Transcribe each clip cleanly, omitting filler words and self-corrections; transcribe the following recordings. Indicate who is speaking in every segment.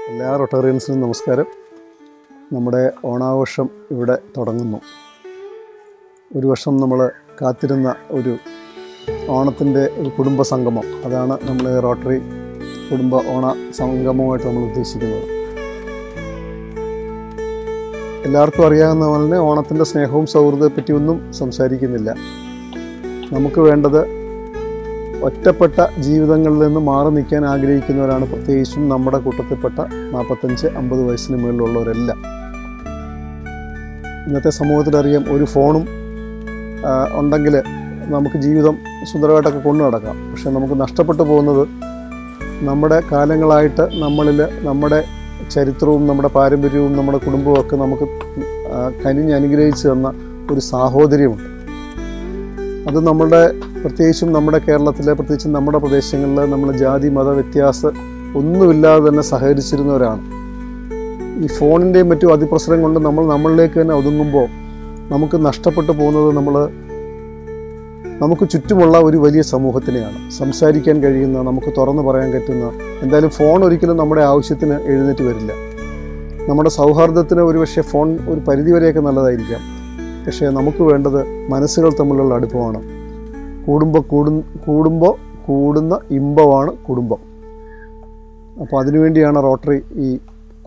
Speaker 1: എല്ലാ റൊട്ടേറിയൻസിനും നമസ്കാരം. നമ്മുടെ ഓണാഘോഷം ഇവിടെ തുടങ്ങുന്നു. ഒരു വർഷം നമ്മൾ കാത്തിരുന്ന ഒരു ഓണത്തിൻ്റെ ഒരു കുടുംബ സംഗമം, അതാണ് നമ്മൾ റോട്ടറി കുടുംബ ഓണ സംഗമമായിട്ട് നമ്മൾ ഉദ്ദേശിക്കുന്നത്. എല്ലാവർക്കും അറിയാവുന്ന പോലെ തന്നെ ഓണത്തിൻ്റെ സ്നേഹവും സൗഹൃദത്തെ പറ്റിയൊന്നും സംസാരിക്കുന്നില്ല. നമുക്ക് വേണ്ടത് ഒറ്റപ്പെട്ട ജീവിതങ്ങളിൽ നിന്ന് മാറി നിൽക്കാൻ ആഗ്രഹിക്കുന്നവരാണ്, പ്രത്യേകിച്ചും നമ്മുടെ കൂട്ടത്തിൽപ്പെട്ട 45-50 വയസ്സിന് മുകളിലുള്ളവരെല്ലാം. ഇന്നത്തെ സമൂഹത്തിലറിയാം, ഒരു ഫോണും ഉണ്ടെങ്കിൽ നമുക്ക് ജീവിതം സുന്ദരമായിട്ടൊക്കെ കൊണ്ടു നടക്കാം. പക്ഷെ നമുക്ക് നഷ്ടപ്പെട്ടു പോകുന്നത് നമ്മുടെ കാലങ്ങളായിട്ട് നമ്മളിൽ നമ്മുടെ ചരിത്രവും നമ്മുടെ പാരമ്പര്യവും നമ്മുടെ കുടുംബവും ഒക്കെ നമുക്ക് കനിഞ്ഞനുഗ്രഹിച്ചു തന്ന ഒരു സാഹോദര്യമുണ്ട്. അത് നമ്മളുടെ പ്രത്യേകിച്ചും നമ്മുടെ കേരളത്തിലെ പ്രത്യേകിച്ചും നമ്മുടെ പ്രദേശങ്ങളിൽ നമ്മൾ ജാതി മത വ്യത്യാസം ഒന്നുമില്ലാതെ തന്നെ സഹകരിച്ചിരുന്നവരാണ്. ഈ ഫോണിൻ്റെയും മറ്റും അതിപ്രസരം കൊണ്ട് നമ്മളിലേക്ക് തന്നെ ഒതുങ്ങുമ്പോൾ നമുക്ക് നഷ്ടപ്പെട്ടു പോകുന്നത് നമുക്ക് ചുറ്റുമുള്ള ഒരു വലിയ സമൂഹത്തിനെയാണ്. സംസാരിക്കാൻ കഴിയുന്ന, നമുക്ക് തുറന്നു പറയാൻ പറ്റുന്ന, എന്തായാലും ഫോൺ ഒരിക്കലും നമ്മുടെ ആവശ്യത്തിന് എഴുന്നേറ്റ് വരില്ല. നമ്മുടെ സൗഹാർദ്ദത്തിന് ഒരുപക്ഷെ ഫോൺ ഒരു പരിധിവരെയൊക്കെ നല്ലതായിരിക്കാം. പക്ഷേ നമുക്ക് വേണ്ടത് മനസ്സുകൾ തമ്മിലുള്ള അടുപ്പമാണ്. കൂടുന്ന ഇമ്പമാണ് കുടുംബം. അപ്പോൾ അതിനുവേണ്ടിയാണ് റോട്ടറി ഈ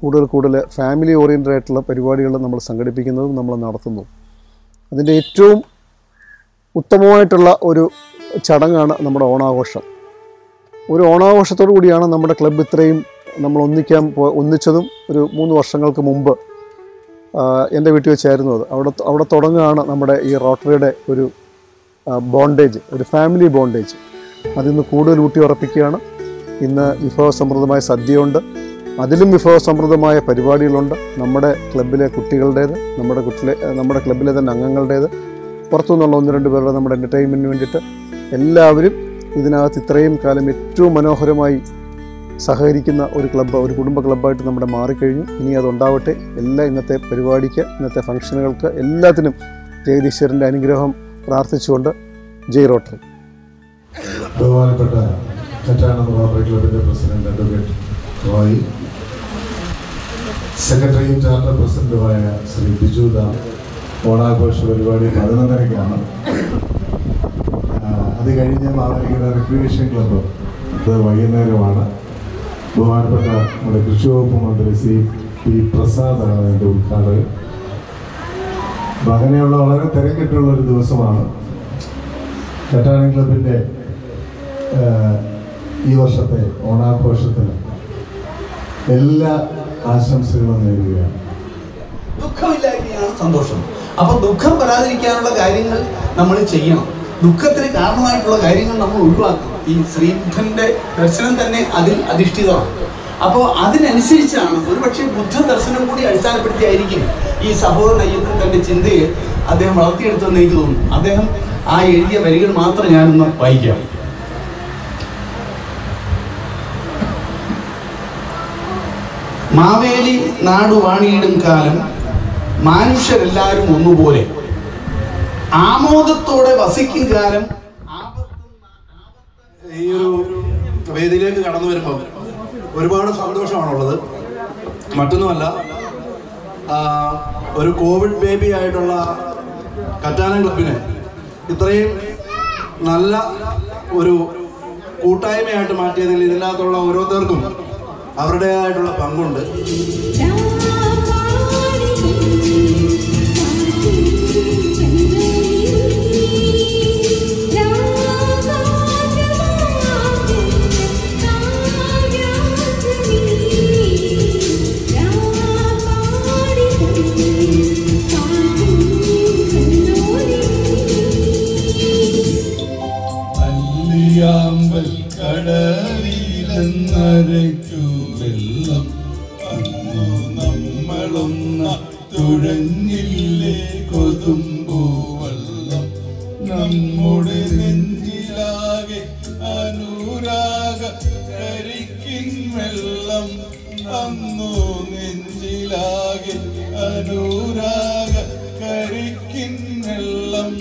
Speaker 1: കൂടുതൽ ഫാമിലി ഓറിയൻറ്റഡ് ആയിട്ടുള്ള പരിപാടികൾ നമ്മൾ സംഘടിപ്പിക്കുന്നതും നമ്മൾ നടത്തുന്നതും. അതിൻ്റെ ഏറ്റവും ഉത്തമമായിട്ടുള്ള ഒരു ചടങ്ങാണ് നമ്മുടെ ഓണാഘോഷം. ഒരു ഓണാഘോഷത്തോടു കൂടിയാണ് നമ്മുടെ ക്ലബ്ബ് ഇത്രയും നമ്മൾ ഒന്നിച്ചതും. ഒരു 3 വർഷങ്ങൾക്ക് മുമ്പ് എൻ്റെ വീട്ടിൽ വെച്ചായിരുന്നു അത്. അവിടെ തുടങ്ങുകയാണ് നമ്മുടെ ഈ റോട്ടറിയുടെ ഒരു ബോണ്ടേജ്, ഒരു ഫാമിലി ബോണ്ടേജ്. അതിന്ന് കൂടുതൽ ഊട്ടി ഉറപ്പിക്കുകയാണ്. ഇന്ന് വിഭവസമൃദ്ധമായ സദ്യയുണ്ട്, അതിലും വിഭവസമൃദ്ധമായ പരിപാടികളുണ്ട്. നമ്മുടെ ക്ലബിലെ കുട്ടികളുടേത്, നമ്മുടെ ക്ലബിലെ തന്നെ അംഗങ്ങളുടേത്, പുറത്തുനിന്നുള്ള 1-2 പേരുടെ നമ്മുടെ എൻ്റർടൈൻമെൻറ്റിന് വേണ്ടിയിട്ട് എല്ലാവരും ഇതിനകത്ത് ഇത്രയും കാലം ഏറ്റവും മനോഹരമായി സഹകരിക്കുന്ന ഒരു ക്ലബ്ബ്, ഒരു കുടുംബ ക്ലബ്ബായിട്ട് നമ്മുടെ മാറിക്കഴിഞ്ഞു. ഇനി അതുണ്ടാവട്ടെ. ഇന്നത്തെ പരിപാടിക്ക്, ഇന്നത്തെ ഫംഗ്ഷനുകൾക്ക് എല്ലാത്തിനും ജഗദീശ്വരൻ്റെ അനുഗ്രഹം പ്രാർത്ഥിച്ചുകൊണ്ട് ജയ് റോട്ടറി.
Speaker 2: ബഹുമാനപ്പെട്ട കറ്റാനം റോട്ടറി ക്ലബിൻ്റെ പ്രസിഡന്റ് അഡ്വക്കേറ്റ് റോയ്, സെക്രട്ടറിയും ചാർട്ടർ പ്രസിഡന്റുമായ ശ്രീ ബിജു ദാം, ഓണാഘോഷ പരിപാടി 11:30-ക്കാണ്. അത് കഴിഞ്ഞ് മാവേലിക്കര റിക്രിയേഷൻ ക്ലബ്ബ് അത് വൈകുന്നേരമാണ്. ബഹുമാനപ്പെട്ട നമ്മുടെ കൃഷി വകുപ്പ് മന്ത്രി ശ്രീ പി പ്രസാദാണ് അതിൻ്റെ ഉദ്ഘാടകൻ. അപ്പം അങ്ങനെയുള്ള വളരെ തിരക്കിട്ടുള്ളൊരു ദിവസമാണ്. കറ്റാനം ക്ലബിൻ്റെ ഈ വർഷത്തെ ഓണാഘോഷത്തിന് എല്ലാ ആശംസകളും നേരുകയാണ്.
Speaker 3: ദുഃഖമില്ലായ്മയാണ് സന്തോഷം. അപ്പൊ ദുഃഖം വരാതിരിക്കാനുള്ള കാര്യങ്ങൾ നമ്മൾ ചെയ്യണം. ദുഃഖത്തിന് കാരണമായിട്ടുള്ള കാര്യങ്ങൾ നമ്മൾ ഒഴിവാക്കണം. ഈ ശ്രീബുദ്ധന്റെ ദർശനം തന്നെ അതിൽ അധിഷ്ഠിതമാണ്. അപ്പോൾ അതിനനുസരിച്ചാണ്, ഒരുപക്ഷെ ബുദ്ധ ദർശനം കൂടി അടിസ്ഥാനപ്പെടുത്തിയായിരിക്കും ഈ സഹോദരൻ അയ്യപ്പൻ തന്റെ ചിന്തയെ അദ്ദേഹം വളർത്തിയെടുത്തെന്ന് എനിക്ക് തോന്നുന്നു. അദ്ദേഹം ആ എഴുതിയ വരികൾ മാത്രം ഞാനൊന്ന് വായിക്കാം. മാവേലി നാടു വാണിയിടും കാലം മനുഷ്യരെല്ലാവരും ഒന്നുപോലെ ആമോദത്തോടെ വസിക്കും കാലം.
Speaker 4: ഈ ഒരു വേദിയിലേക്ക് കടന്നു വരുമ്പോൾ ഒരുപാട് സന്തോഷമാണുള്ളത്. മറ്റൊന്നുമല്ല, ഒരു കോവിഡ് ബേബി ആയിട്ടുള്ള കറ്റാനം ക്ലബിനെ ഇത്രയും നല്ല ഒരു കൂട്ടായ്മയായിട്ട് മാറ്റിയതിൽ ഇതിനകത്തുള്ള ഓരോരുത്തർക്കും അവരുടേതായിട്ടുള്ള പങ്കുണ്ട്.
Speaker 5: കടലിലെന്നരയ്ക്കുമെല്ലാം അന്നു നമ്മളൊന്ന തുഴഞ്ഞില്ലേ കൊതുമ്പൂ വെള്ളം. നമ്മുടെ നെഞ്ചിലാകെ അനുരാഗ കരിക്കിൻ വെള്ളം. അന്നു നെഞ്ചിലാകെ അനുരാഗ കരിക്കിൻ വെള്ളം.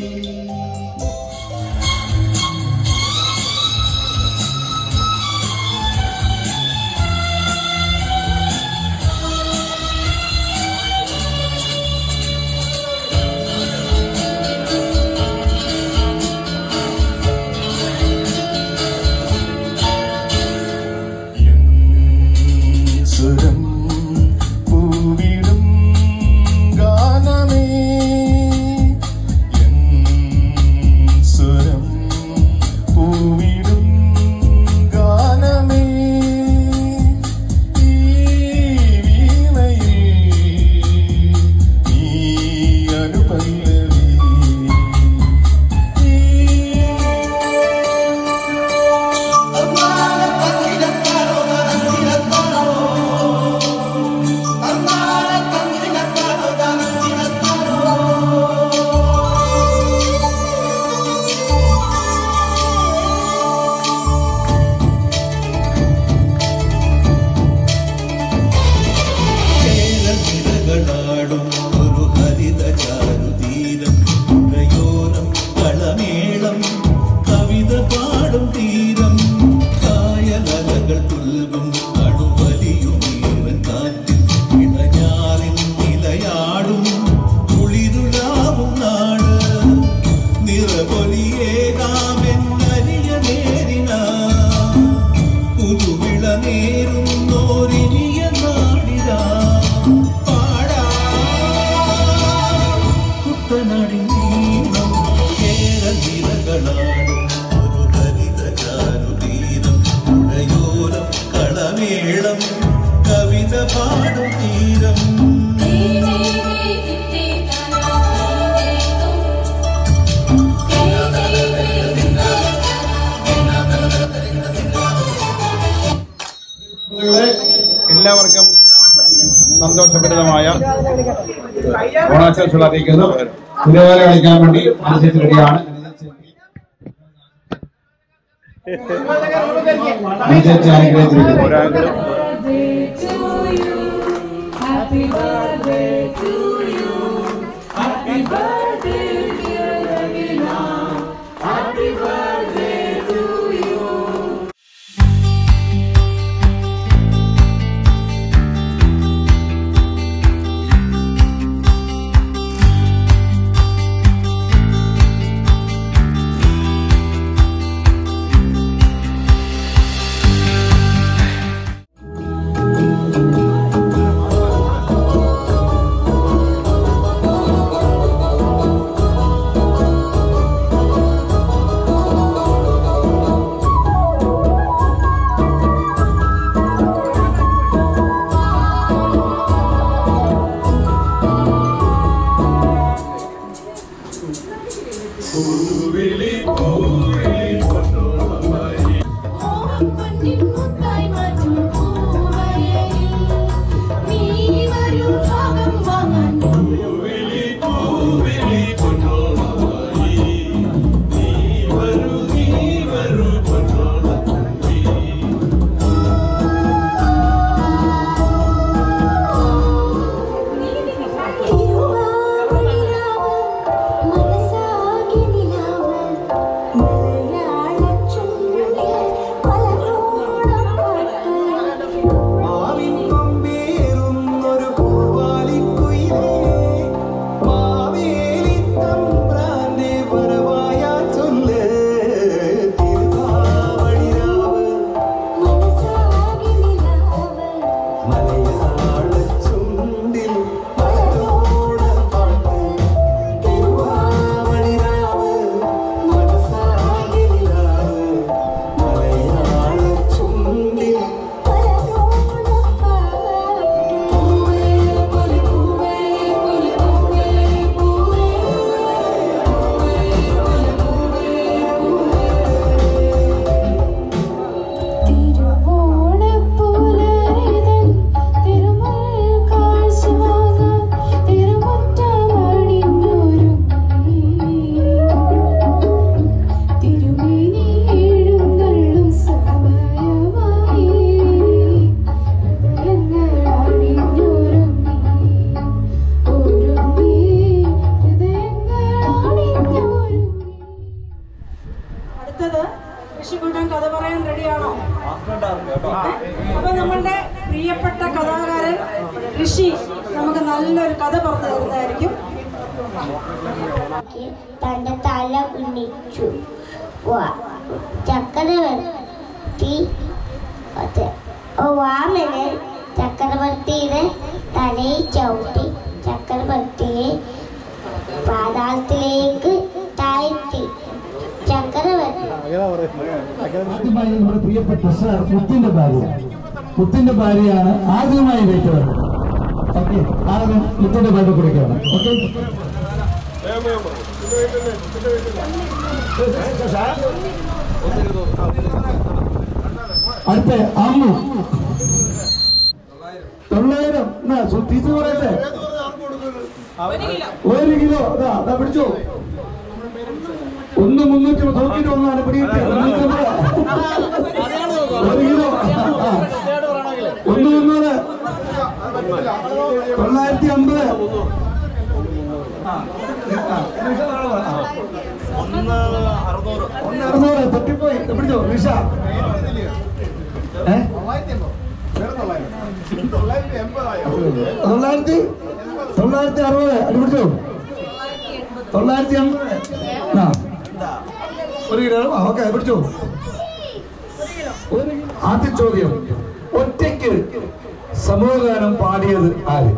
Speaker 5: പാടും തീരം
Speaker 6: എല്ലാവർക്കും സന്തോഷപ്രദമായ ഓണാശംസകൾ അറിയിക്കുന്നു. തിരുവാതിര കളിക്കാൻ വേണ്ടി അനുസരിച്ച് റെഡിയാണ്. അനുസരിച്ച് അനുഗ്രഹിച്ചിരിക്കുന്നു.
Speaker 7: അപ്പൊ നമ്മളുടെ പ്രിയപ്പെട്ട കഥാകാരൻ ഋഷി നമുക്ക് നല്ലൊരു കഥ പറഞ്ഞു തരുന്നതായിരിക്കും.
Speaker 8: തന്റെ തല ഉന്നിച്ചു ചക്രവർത്തി വാമനൻ ചക്രവർത്തിയുടെ തലയിൽ ചവിട്ടി ചക്രവർത്തിയെ പാതാളത്തിലേക്ക് താഴ്ത്തി. ചക്രവർത്തി
Speaker 9: നമ്മുടെ പ്രിയപ്പെട്ട സാർ മുത്തിന്റെ ഭാര്യയാണ് ആദ്യമായി കഴിക്കുന്നത്. ഓക്കെ, ആദ്യം മുത്തിന്റെ ഭാര്യ കുടിക്കുകയാണ്. ഓക്കെ, അടുത്ത അമ്മു 900 ടീച്ചർ പറയട്ടെ. 1 കിലോ അതാ പിടിച്ചോ. 300 നോക്കിയിട്ട് ഒന്നാണ് പിടിയിട്ട് 1 കിലോ 1 950 600 തട്ടിപ്പോയി. പിടിച്ചോ നിഷ. 960 അടി പിടിച്ചോ. 980 1 കിലോ. ഓക്കെ പിടിച്ചോ. ആദ്യ ചോദ്യം, ഒറ്റയ്ക്ക് സമൂഹഗാനം പാടിയത് ആര്?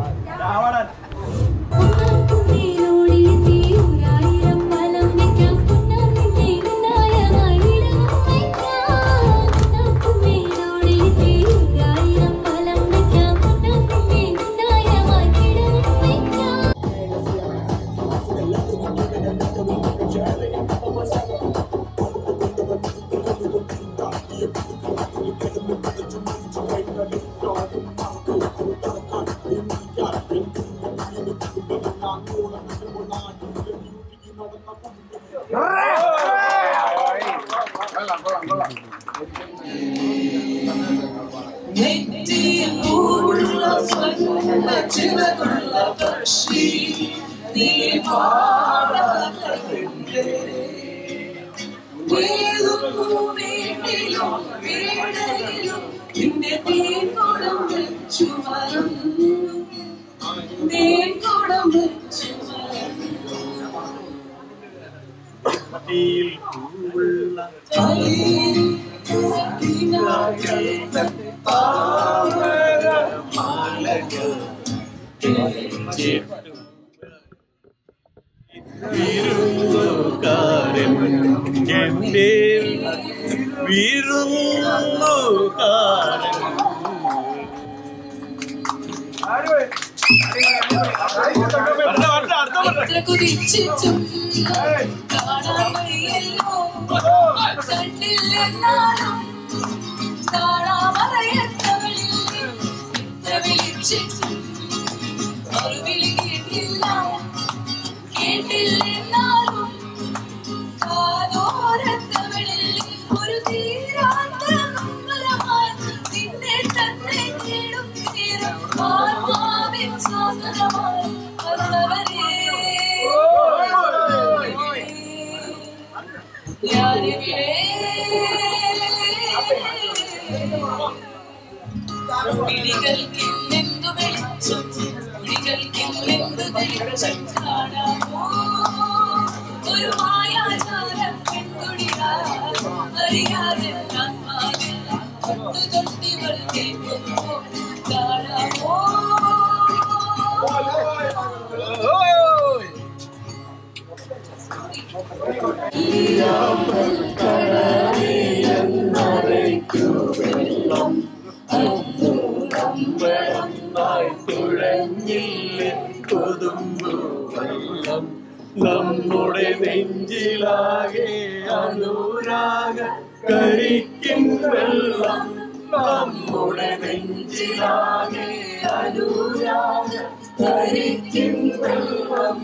Speaker 10: നമ്മുടെ നെഞ്ചിലാകെ അനുരാഗ കരിക്കിൻ വെള്ളം നമ്മുടെ നെഞ്ചിലാകെ അനുരാഗ കരിക്കിൻ വെള്ളം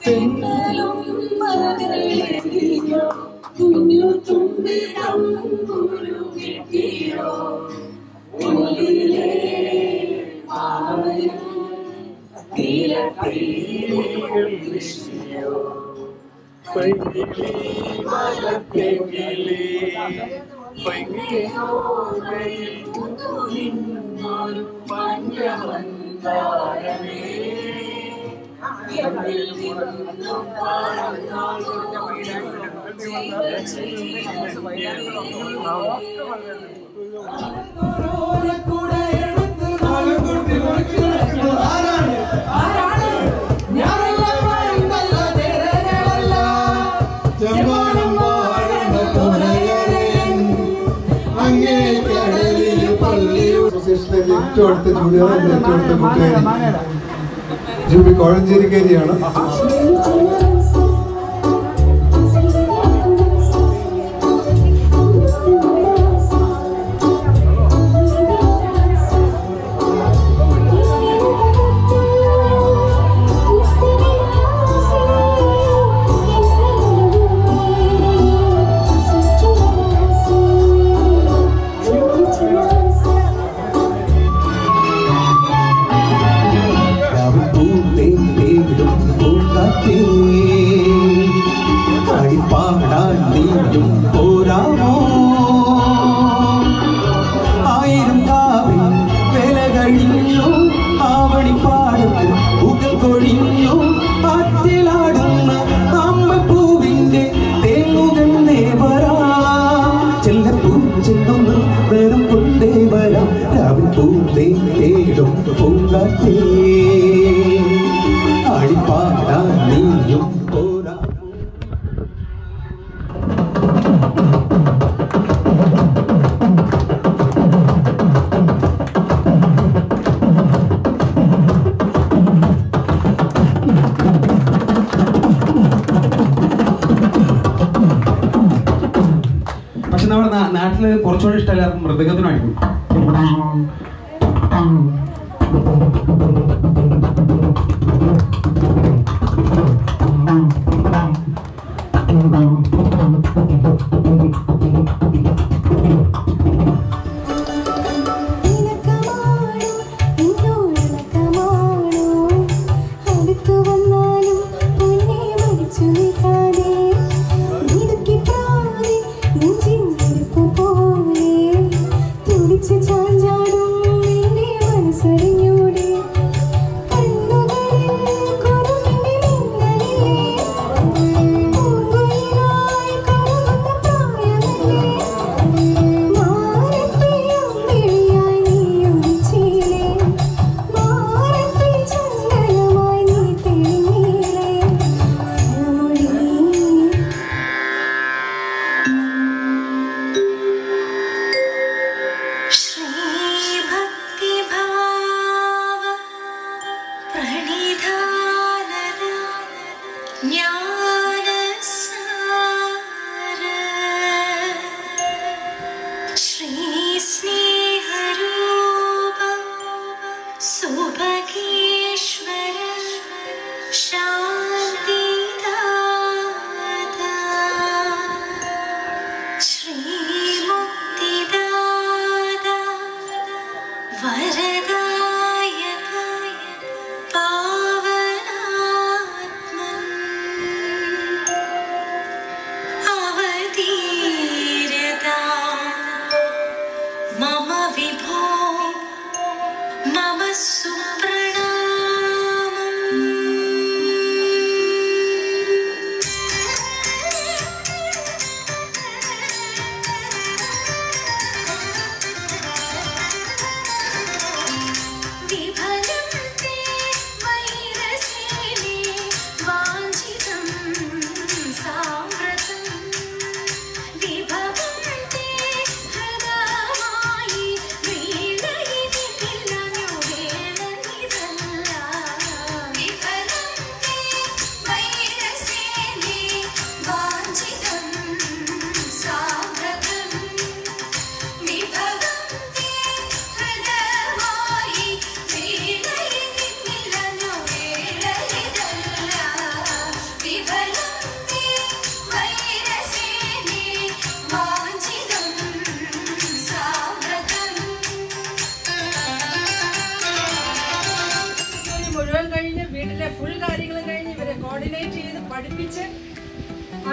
Speaker 10: തെന്നലും മലകളിലോ കുഞ്ഞു തുമ്പിടം കുരുകിയോ ഉള്ളിലെ ആയും നീലപ്പീലികൾ വിഷിയോ പൈകിലി മലത്തെങ്കിലേ പൈകിലോ കയ്യിൽ കുഞ്ഞൊരു പഞ്ചമന്താരമേ
Speaker 1: ഏറ്റവും അടുത്ത ജൂനിയറിന്റെ ഏറ്റവും അടുത്ത കൂട്ടുകാരി ജൂബി കോഴഞ്ചേരിക്കാരിയാണ്.
Speaker 6: പക്ഷെ നമ്മുടെ നാട്ടില് കുറച്ചുകൂടി ഇഷ്ടം എല്ലാവർക്കും മൃദംഗത്തിനും അടിക്കും.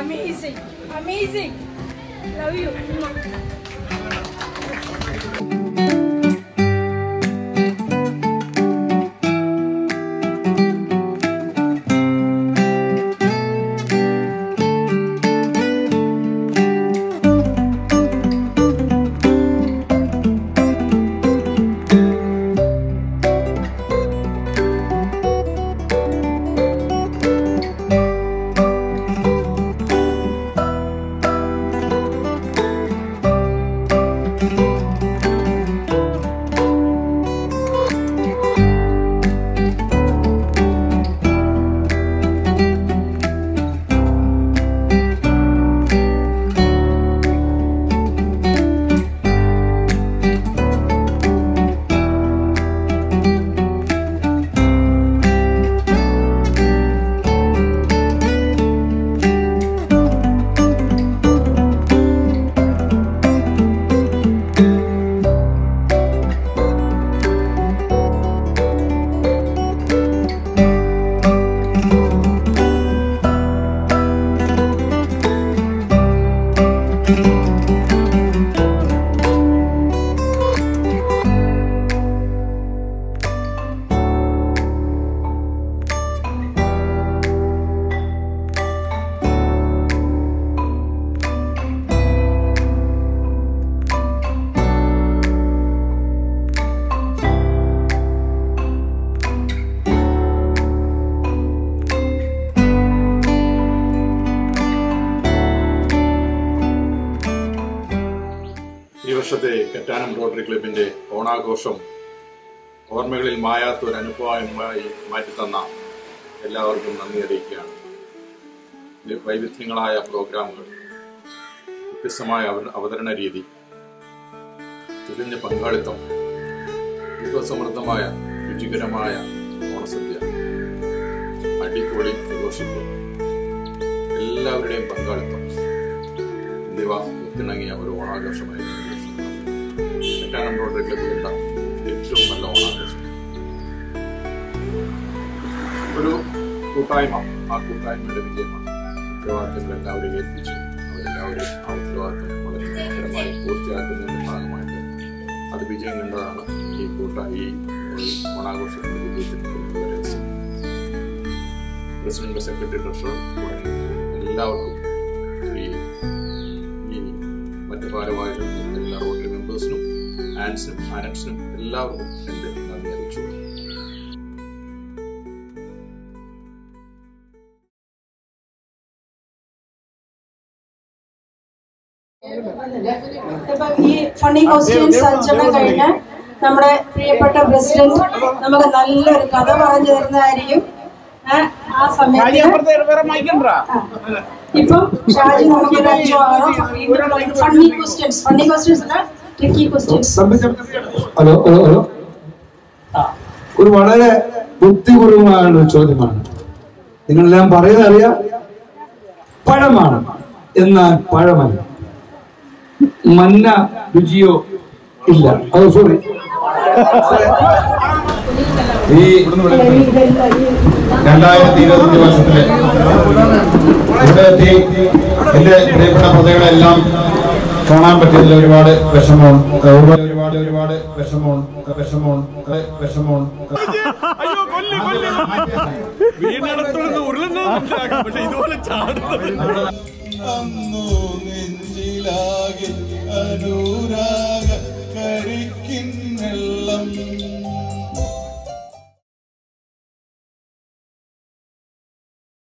Speaker 7: Amazing, amazing. Love you.
Speaker 11: വർഷത്തെ കറ്റാനം റോട്ടറി ക്ലബിന്റെ ഓണാഘോഷം ഓർമ്മകളിൽ മായാത്തൊരു അനുഭവമായി മാറ്റിത്തന്ന എല്ലാവർക്കും നന്ദി അറിയിക്കുകയാണ്. വൈവിധ്യങ്ങളായ പ്രോഗ്രാമുകൾ, വ്യത്യസ്തമായ അവതരണ രീതി, തികഞ്ഞ പങ്കാളിത്തം, വിഭവസമൃദ്ധമായ രുചികരമായ ഓണസദ്യ, അടിപൊളി ഫെലോഷിപ്പ്, എല്ലാവരുടെയും പങ്കാളിത്തം എന്നിവ ഒത്തിണങ്ങിയ ഒരു ഓണാഘോഷമായി കറ്റാനം റോട്ടറി ക്ലബ്ബിലുള്ള ഏറ്റവും നല്ല ഓണാഘോഷം. ഒരു കൂട്ടായ്മ, ആ കൂട്ടായ്മയുടെ വിജയമാണ്. ഉത്തരവാദിത്തങ്ങൾ എല്ലാവരെയും ഏൽപ്പിച്ച് അവരെല്ലാവരും ആ ഉത്തരവാദിത്തം വളരെ മനോഹരമായി പൂർത്തിയാക്കുന്നതിന്റെ ഭാഗമായിട്ട് അത് വിജയം കണ്ടതാണ് ഈ ഓണാഘോഷത്തിന്റെ വിജയത്തിന് രഹസ്യം. പ്രസിഡന്റ്, സെക്രട്ടറി, ട്രഷറർ തുടങ്ങി എല്ലാവർക്കും ഈ മറ്റു ഭാരവാഹികൾക്കും എല്ലാ റോട്ടറി മെമ്പേഴ്സിനും ആൻസിനും ആനൻസിനും എല്ലാവർക്കും എൻ്റെ നന്ദി അറിയിച്ചു.
Speaker 7: ഈ ഫണ്ണി ക്വസ്റ്റ്യൻസ് 5 കഴിഞ്ഞ് നമ്മുടെ പ്രിയപ്പെട്ട പ്രസിഡന്റ് നമുക്ക് നല്ലൊരു കഥ പറഞ്ഞു തരുന്നതായിരിക്കും. ആ സമയത്ത് ഇപ്പം ഷാജി നമുക്ക് funny questions tricky questions.
Speaker 6: Hello hello hello, ഒരു വളരെ ബുദ്ധിപൂർവമായ ഒരു ചോദ്യമാണ്. നിങ്ങളെല്ലാം പറയുന്നത് അറിയാം, പഴമാണ് എന്നാൽ പഴമല്ല. മന്ന രുചിയോ ഇല്ല. അത് സോറി,
Speaker 12: ഈ 2025 വർഷത്തില് ഇവിടെ എത്തി എന്റെ പ്രിയപ്പെട്ട പ്രജകളെല്ലാം കാണാൻ പറ്റിയതിൽ ഒരുപാട് വിഷമമുണ്ട്.
Speaker 5: അന്നു നെഞ്ചിലാകെ അനുരാഗ